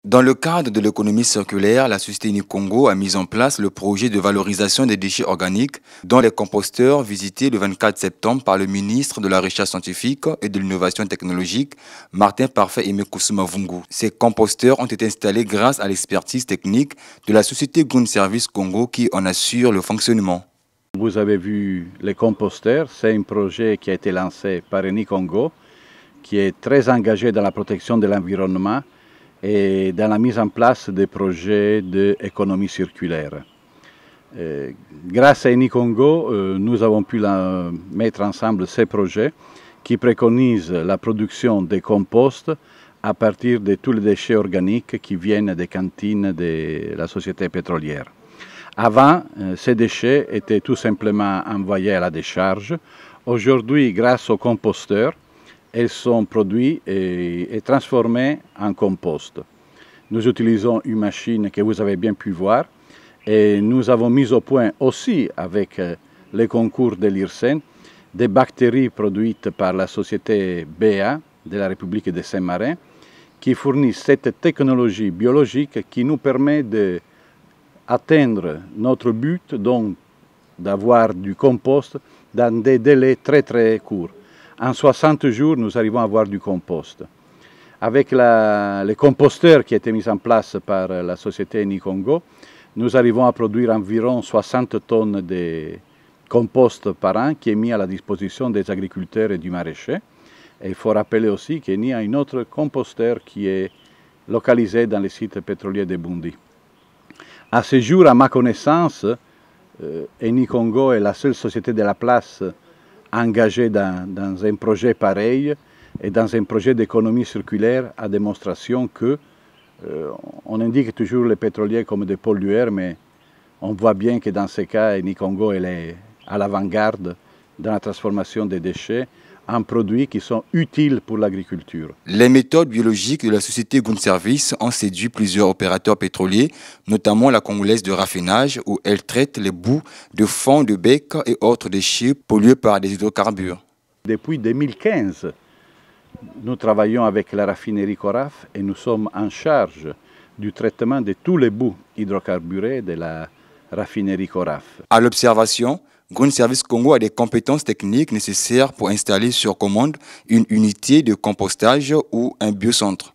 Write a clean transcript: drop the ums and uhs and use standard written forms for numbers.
Dans le cadre de l'économie circulaire, la société Nikongo a mis en place le projet de valorisation des déchets organiques, dont les composteurs visités le 24 septembre par le ministre de la Recherche scientifique et de l'innovation technologique, Martin Parfait Aimé Koussouma Vungu. Ces composteurs ont été installés grâce à l'expertise technique de la société Green Service Congo qui en assure le fonctionnement. Vous avez vu les composteurs, c'est un projet qui a été lancé par Nikongo, qui est très engagé dans la protection de l'environnement et dans la mise en place des projets d'économie circulaire. Grâce à Nikongo, nous avons pu mettre ensemble ces projets qui préconisent la production des composts à partir de tous les déchets organiques qui viennent des cantines de la société pétrolière. Avant, ces déchets étaient tout simplement envoyés à la décharge. Aujourd'hui, grâce aux composteurs, elles sont produites et transformées en compost. Nous utilisons une machine que vous avez bien pu voir et nous avons mis au point aussi avec les concours de l'IRSEN des bactéries produites par la société BA de la République de Saint-Marin qui fournissent cette technologie biologique qui nous permet d'atteindre notre but, donc d'avoir du compost dans des délais très très courts. En 60 jours, nous arrivons à avoir du compost. Avec les composteurs qui ont été mis en place par la société Nikongo, nous arrivons à produire environ 60 tonnes de compost par an qui est mis à la disposition des agriculteurs et du maraîcher. Et il faut rappeler aussi qu'il y a un autre composteur qui est localisé dans le site pétrolier de Bundi. À ce jour, à ma connaissance, Nikongo est la seule société de la place engagée dans un projet pareil et dans un projet d'économie circulaire à démonstration que on indique toujours les pétroliers comme des pollueurs, mais on voit bien que dans ce cas, Nikongo elle est à l'avant-garde dans la transformation des déchets en produits qui sont utiles pour l'agriculture. Les méthodes biologiques de la société Green Service ont séduit plusieurs opérateurs pétroliers, notamment la congolaise de raffinage, où elle traite les boues de fond de bec et autres déchets pollués par des hydrocarbures. Depuis 2015, nous travaillons avec la raffinerie Coraf et nous sommes en charge du traitement de tous les boues hydrocarburés de la raffinerie Coraf. À l'observation, Green Service Congo a des compétences techniques nécessaires pour installer sur commande une unité de compostage ou un biocentre.